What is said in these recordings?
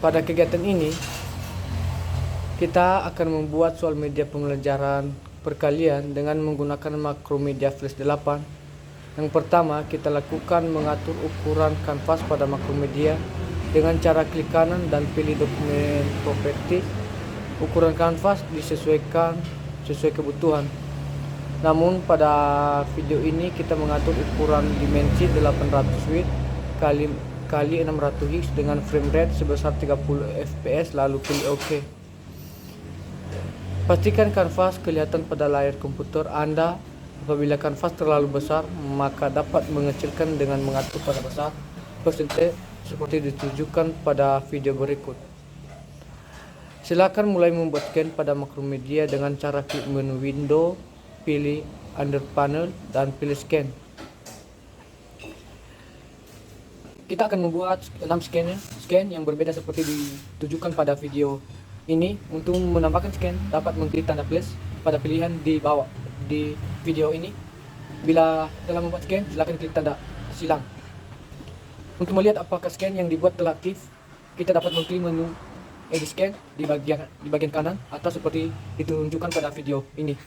Pada kegiatan ini, kita akan membuat soal media pembelajaran perkalian dengan menggunakan Macromedia Flash 8. Yang pertama, kita lakukan mengatur ukuran kanvas pada Macromedia dengan cara klik kanan dan pilih dokumen properti. Ukuran kanvas disesuaikan sesuai kebutuhan. Namun pada video ini kita mengatur ukuran dimensi 800 width kali 600 Hz dengan frame rate sebesar 30 fps, lalu pilih OK. Pastikan kanvas kelihatan pada layar komputer Anda. Apabila kanvas terlalu besar, maka dapat mengecilkan dengan mengatur pada besar persentase seperti ditunjukkan pada video berikut. Silakan mulai membuat scan pada Macromedia dengan cara klik menu window, pilih under panel dan pilih scan. Kita akan membuat 6 scan yang berbeda seperti ditunjukkan pada video ini. Untuk menambahkan scan, dapat mengklik tanda plus pada pilihan di bawah di video ini. Bila telah membuat scan, silakan klik tanda silang. Untuk melihat apakah scan yang dibuat telah aktif, kita dapat mengklik menu edit scan di bagian kanan atas seperti ditunjukkan pada video ini.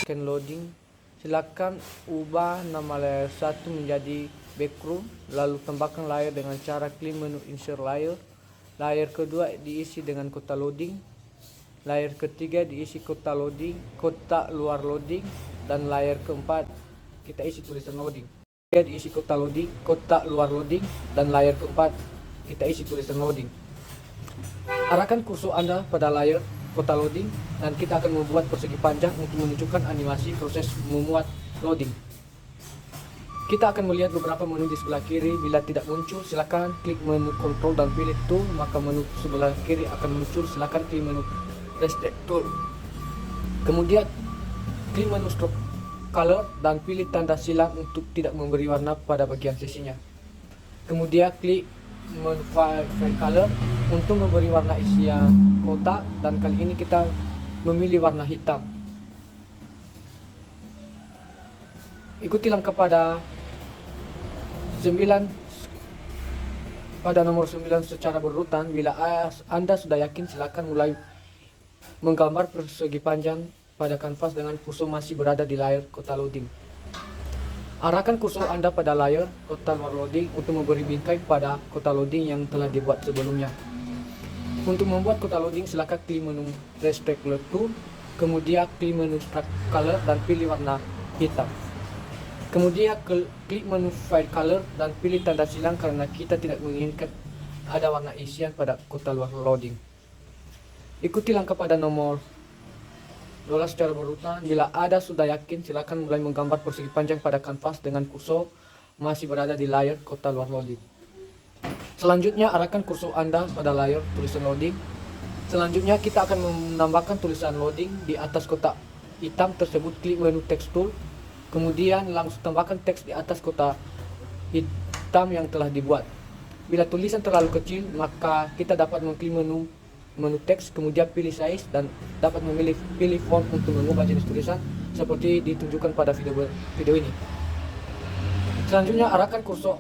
Scan loading, silakan ubah nama layer 1 menjadi background, lalu tambahkan layar dengan cara klik menu insert layer. Layar kedua diisi dengan kotak loading, layar ketiga diisi kotak luar loading, dan layar keempat kita isi tulisan loading. Diisi kotak luar loading, dan layar keempat kita isi tulisan loading. Arahkan kursor Anda pada layar kotak loading dan kita akan membuat persegi panjang untuk menunjukkan animasi proses memuat loading. Kita akan melihat beberapa menu di sebelah kiri. Bila tidak muncul, silakan klik menu control dan pilih tool, maka menu sebelah kiri akan muncul. Silakan klik menu restrict tool. Kemudian klik menu stroke color dan pilih tanda silang untuk tidak memberi warna pada bagian sisinya. Kemudian klik menu file color untuk memberi warna isian kotak, dan kali ini kita memilih warna hitam. Ikuti langkah pada nomor 9 secara berurutan. Bila Anda sudah yakin, silakan mulai menggambar persegi panjang pada kanvas dengan kursor masih berada di layar kotak loading. Arahkan kursor Anda pada layar kotak luar loading untuk memberi bingkai pada kotak loading yang telah dibuat sebelumnya. Untuk membuat kotak loading, silakan klik menu restrict tool, kemudian klik menu struct color dan pilih warna hitam. Kemudian klik menu file color dan pilih tanda silang karena kita tidak menginginkan ada warna isian pada kotak luar loading. Ikuti langkah pada nomor 12 secara berurutan. Bila Anda sudah yakin, silakan mulai menggambar persegi panjang pada kanvas dengan kursor masih berada di layar kotak luar loading. Selanjutnya, arahkan kursor Anda pada layar tulisan loading. Selanjutnya, kita akan menambahkan tulisan loading di atas kotak hitam tersebut. Klik menu text tool, kemudian langsung tambahkan teks di atas kotak hitam yang telah dibuat. Bila tulisan terlalu kecil, maka kita dapat mengklik menu teks, kemudian pilih size dan dapat pilih font untuk mengubah jenis tulisan seperti ditunjukkan pada video ini. Selanjutnya, arahkan kursor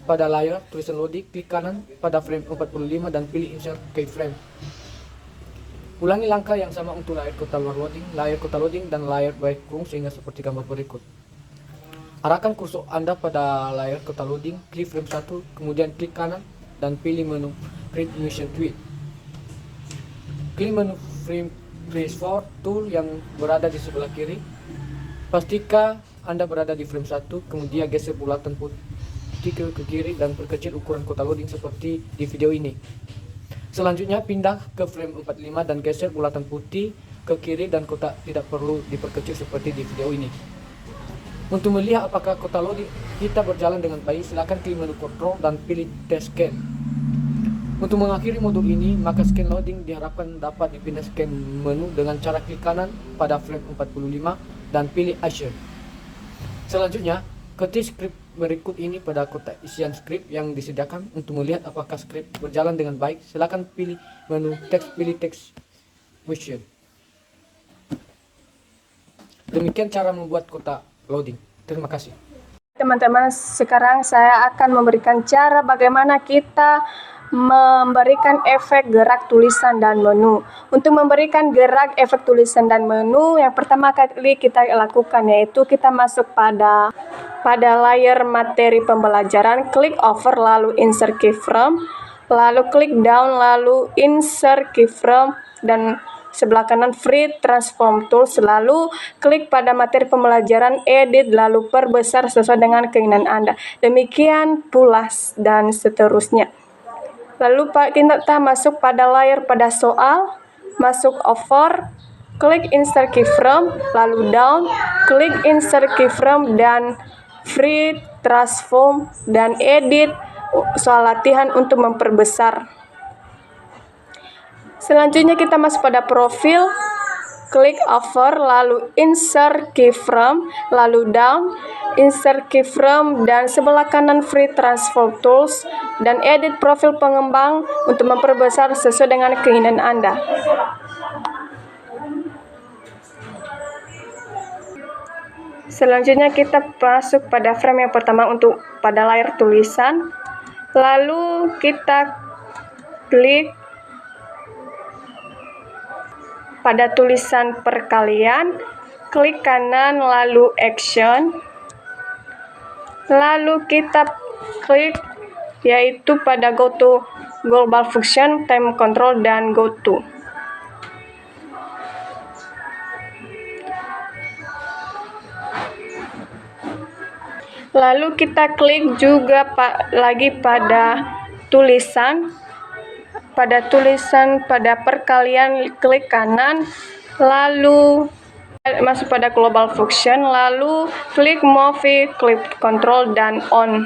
pada layar tulisan loading, klik kanan pada frame 45 dan pilih insert keyframe. Ulangi langkah yang sama untuk layar kotak luar loading, layar kotak loading, dan layar background sehingga seperti gambar berikut. Arahkan kursor Anda pada layar kotak loading, klik frame 1, kemudian klik kanan dan pilih menu Create Motion Tweet. Klik menu frame Trace for tool yang berada di sebelah kiri. Pastikan Anda berada di frame 1, kemudian geser bulatan putih ke kiri dan perkecil ukuran kotak loading seperti di video ini. Selanjutnya, pindah ke frame 45 dan geser bulatan putih ke kiri dan kotak tidak perlu diperkecil seperti di video ini. Untuk melihat apakah kotak loading kita berjalan dengan baik, silakan klik menu control dan pilih test scan. Untuk mengakhiri modul ini, maka scan loading diharapkan dapat dipindah scan menu dengan cara klik kanan pada frame 45 dan pilih action. Selanjutnya, ketik skrip berikut ini pada kotak isian skrip yang disediakan. Untuk melihat apakah skrip berjalan dengan baik, silakan pilih menu teks, pilih text motion. Demikian cara membuat kotak loading. Terima kasih. Teman-teman, sekarang saya akan memberikan cara bagaimana kita memberikan efek gerak tulisan dan menu. Untuk memberikan gerak efek tulisan dan menu, yang pertama kali kita lakukan yaitu kita masuk pada layar materi pembelajaran, klik over lalu insert keyframe, lalu klik down lalu insert keyframe, dan sebelah kanan free transform tools, lalu klik pada materi pembelajaran, edit, lalu perbesar sesuai dengan keinginan Anda. Demikian pula dan seterusnya. Lalu kita masuk pada layar pada soal, masuk over, klik insert keyframe, lalu down, klik insert keyframe dan free transform dan edit soal latihan untuk memperbesar. Selanjutnya kita masuk pada profil, klik over, lalu insert keyframe, lalu down, insert keyframe, dan sebelah kanan free transform tools, dan edit profil pengembang untuk memperbesar sesuai dengan keinginan Anda. Selanjutnya kita masuk pada frame yang pertama untuk pada layar tulisan, lalu kita klik pada tulisan perkalian, klik kanan lalu action, lalu kita klik yaitu pada go to global function, time control, dan go to. Lalu kita klik juga lagi pada tulisan, pada perkalian, klik kanan, lalu masuk pada global function, lalu klik movie, klik control, dan on.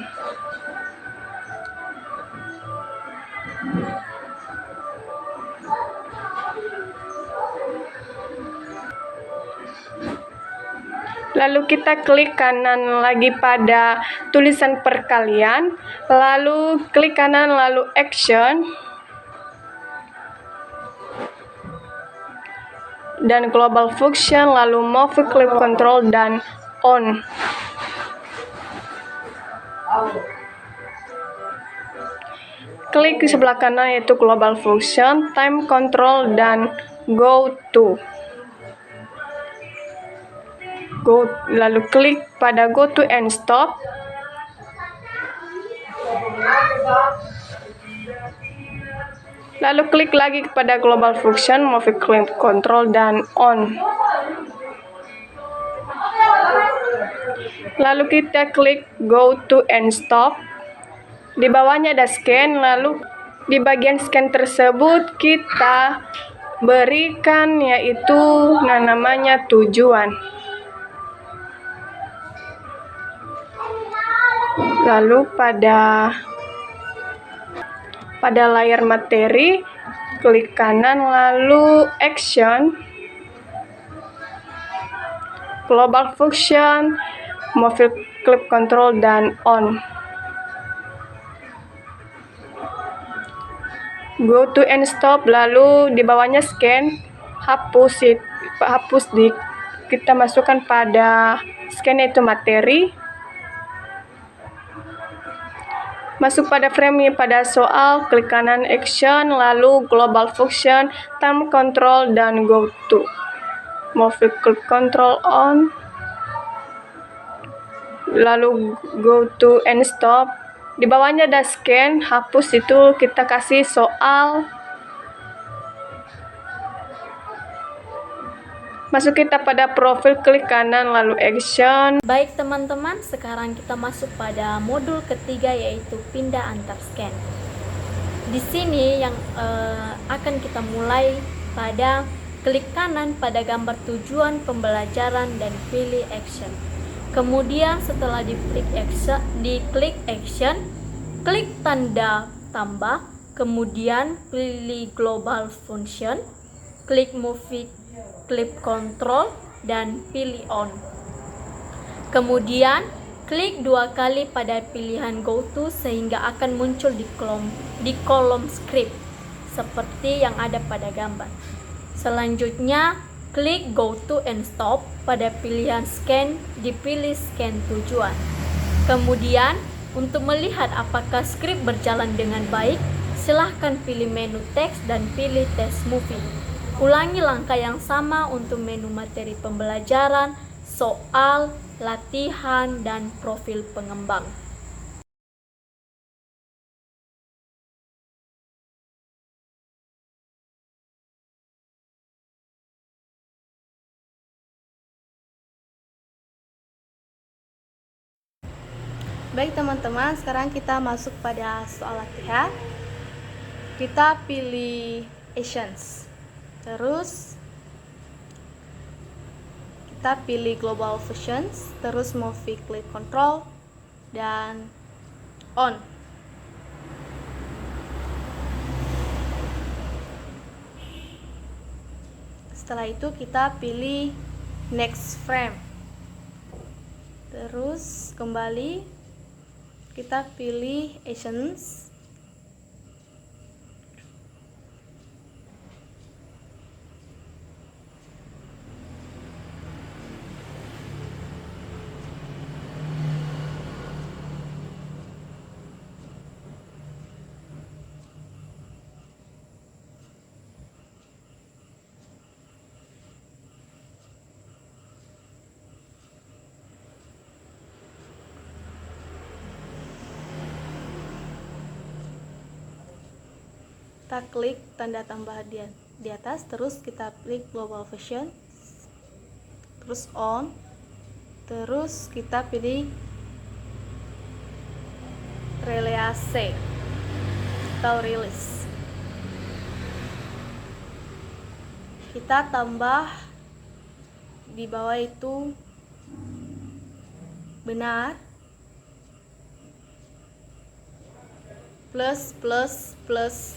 Lalu kita klik kanan lagi pada tulisan perkalian, lalu klik kanan lalu action, dan global function, lalu movie, klik control, dan on. Klik di sebelah kanan yaitu global function, time control, dan go to. Lalu klik pada go to and stop. Lalu klik lagi pada global function, movie, klik control, dan on. Lalu kita klik go to and stop. Di bawahnya ada scan, lalu di bagian scan tersebut kita berikan yaitu namanya tujuan. Lalu pada layar materi, klik kanan lalu action, global function, movie, klik control, dan on. Go to and stop, lalu di bawahnya scan, kita masukkan pada scan yaitu materi. Masuk pada frame pada soal, klik kanan action, lalu global function, time control, dan go to. Movie, klik control, on. Lalu go to and stop. Di bawahnya ada scan, hapus, itu kita kasih soal. Masuk kita pada profil, klik kanan lalu action. Baik teman-teman, sekarang kita masuk pada modul ketiga yaitu pindah antar scan. Di sini yang akan kita mulai pada klik kanan pada gambar tujuan pembelajaran dan pilih action. Kemudian setelah diklik action, klik tanda tambah, kemudian pilih global function, klik movie, klik control, dan pilih on. Kemudian klik 2 kali pada pilihan go to sehingga akan muncul di kolom script seperti yang ada pada gambar. Selanjutnya klik go to and stop pada pilihan scan, dipilih scan tujuan. Kemudian untuk melihat apakah script berjalan dengan baik, Silahkan pilih menu teks dan pilih test movie. Ulangi langkah yang sama untuk menu materi pembelajaran, soal, latihan, dan profil pengembang. Baik teman-teman, sekarang kita masuk pada soal latihan. Kita pilih Asians. Terus kita pilih Global Fusions, terus Movie Clip Control dan On. Setelah itu kita pilih Next Frame. Terus kembali kita pilih Asians. Kita klik tanda tambah di atas, terus kita klik Global Version, terus On, terus kita pilih Release atau Release. Kita tambah di bawah itu benar, plus plus plus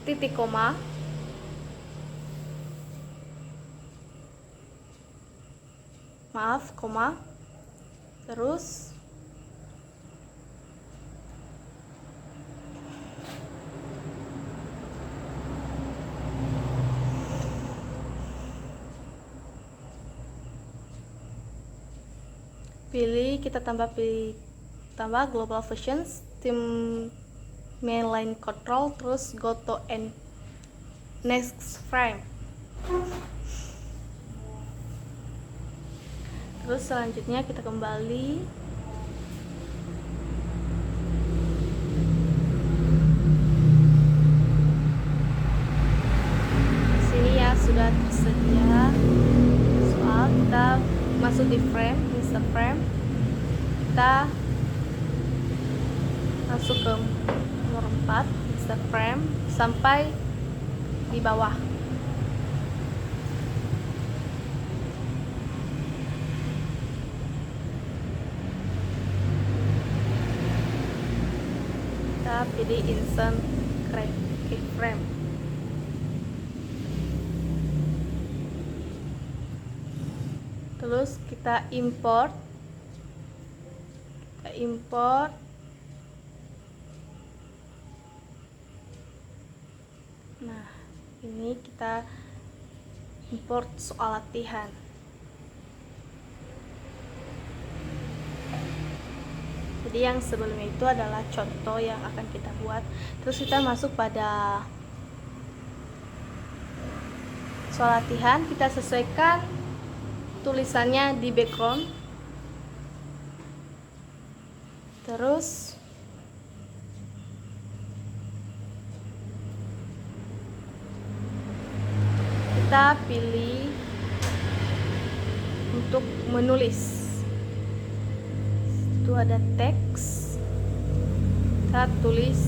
titik koma, koma, terus kita tambah Global Fusions, tim mainline control, terus go to end next frame. Terus selanjutnya kita kembali sini ya, sudah tersedia soal. Kita masuk di frame, insert frame, kita masuk ke nomor 4, insert frame sampai di bawah. Kita pilih insert keyframe. Terus kita import. Nah, ini kita import soal latihan. Jadi yang sebelumnya itu adalah contoh yang akan kita buat. Terus kita masuk pada soal latihan, kita sesuaikan tulisannya di background. Terus kita pilih untuk menulis. Itu ada teks, kita tulis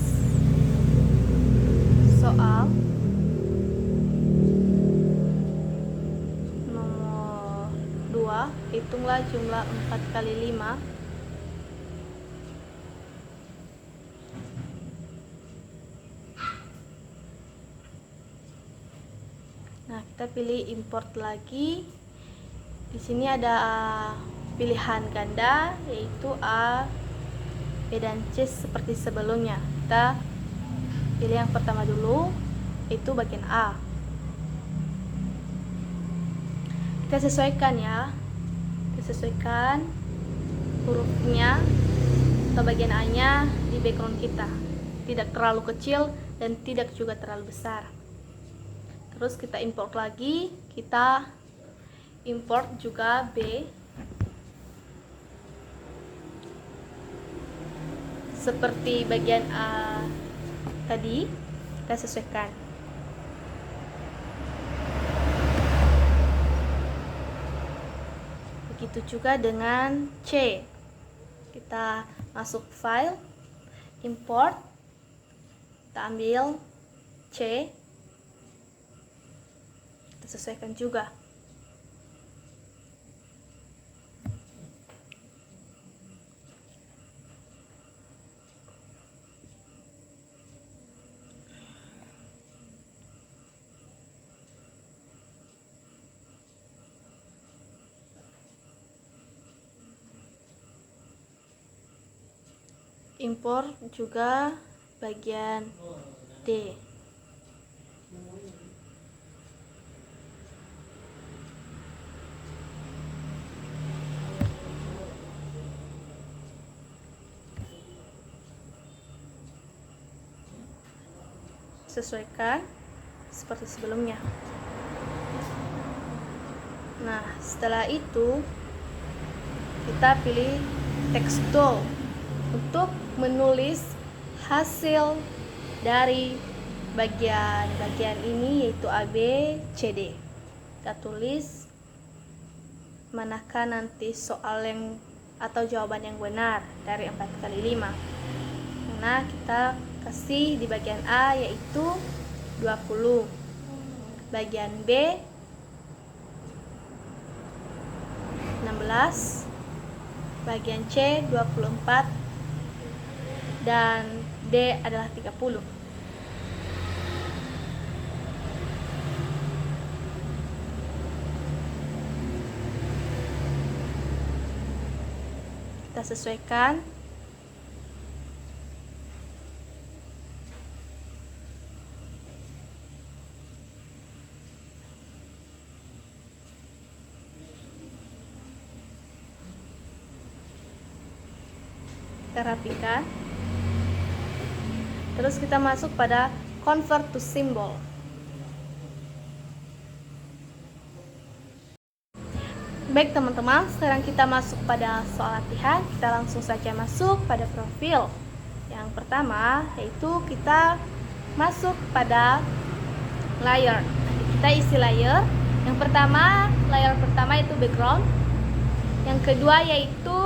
soal nomor 2, hitunglah jumlah 4 kali 5. Nah, kita pilih import lagi. Di sini ada pilihan ganda, yaitu A, B dan C seperti sebelumnya. Kita pilih yang pertama dulu, itu bagian A. Kita sesuaikan ya, kita sesuaikan hurufnya atau bagian A nya di background kita. tidak terlalu kecil dan tidak juga terlalu besar. Terus kita import lagi, kita import juga B seperti bagian A tadi, kita sesuaikan. Begitu juga dengan C. Kita masuk file, import, kita ambil C, kita sesuaikan juga. Import juga bagian D. Sesuaikan seperti sebelumnya. Nah, setelah itu kita pilih text tool untuk menulis hasil dari bagian ini, yaitu A, B, C, D. Kita tulis manakah nanti soal yang atau jawaban yang benar dari 4 kali 5. Nah, kita kasih di bagian A yaitu 20, bagian B 16, bagian C 24, dan D adalah 30. Kita sesuaikan. Kita rapikan. Terus kita masuk pada convert to symbol. Baik teman-teman, sekarang kita masuk pada soal latihan. Kita langsung saja masuk pada profil. Yang pertama yaitu kita masuk pada layer. Nanti kita isi layer. Yang pertama, layer pertama itu background. Yang kedua yaitu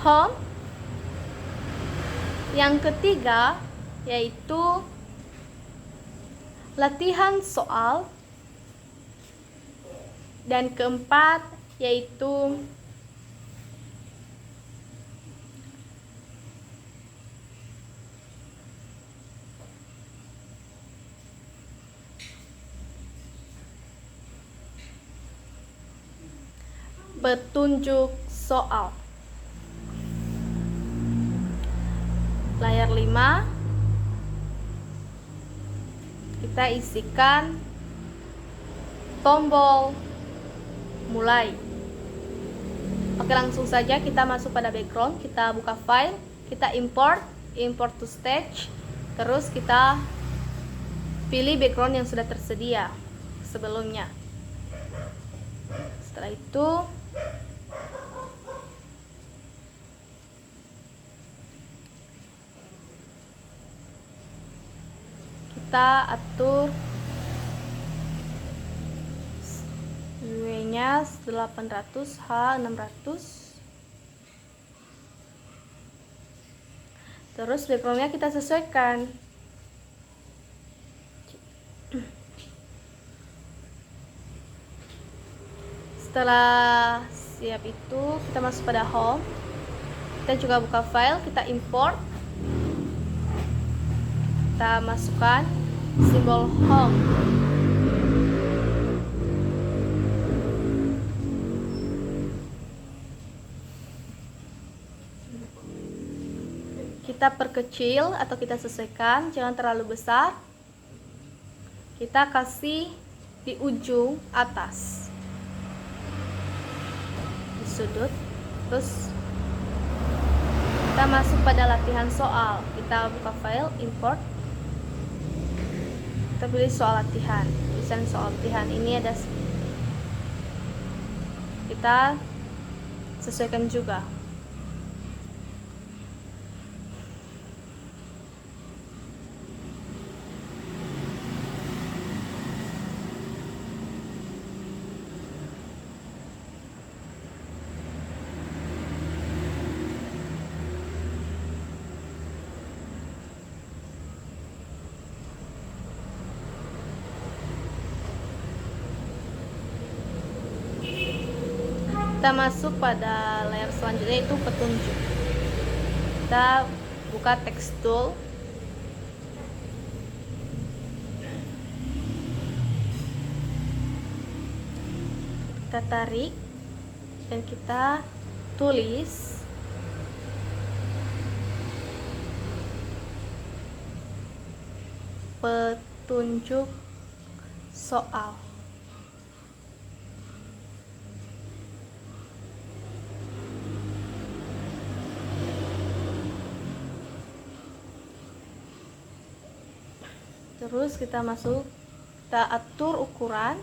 home. Yang ketiga yaitu latihan soal. Dan keempat yaitu petunjuk soal. Layar 5 kita isikan tombol mulai. Oke, langsung saja kita masuk pada background. Kita buka file, kita import to stage. Terus kita pilih background yang sudah tersedia sebelumnya. Setelah itu kita atur W-nya 800, H 600. Terus backgroundnya kita sesuaikan. Setelah siap itu kita masuk pada home. Kita juga buka file, kita import. Kita masukkan simbol home. Kita perkecil atau kita sesuaikan, jangan terlalu besar. Kita kasih di ujung atas, di sudut. Terus Kita masuk pada latihan soal. Kita buka file, import. Kita pilih soal latihan. Tulisan soal latihan ini ada. Kita sesuaikan juga. Kita masuk pada layar selanjutnya, itu petunjuk. Kita buka text tool. Kita tarik dan kita tulis petunjuk soal. Terus kita masuk, kita atur ukuran.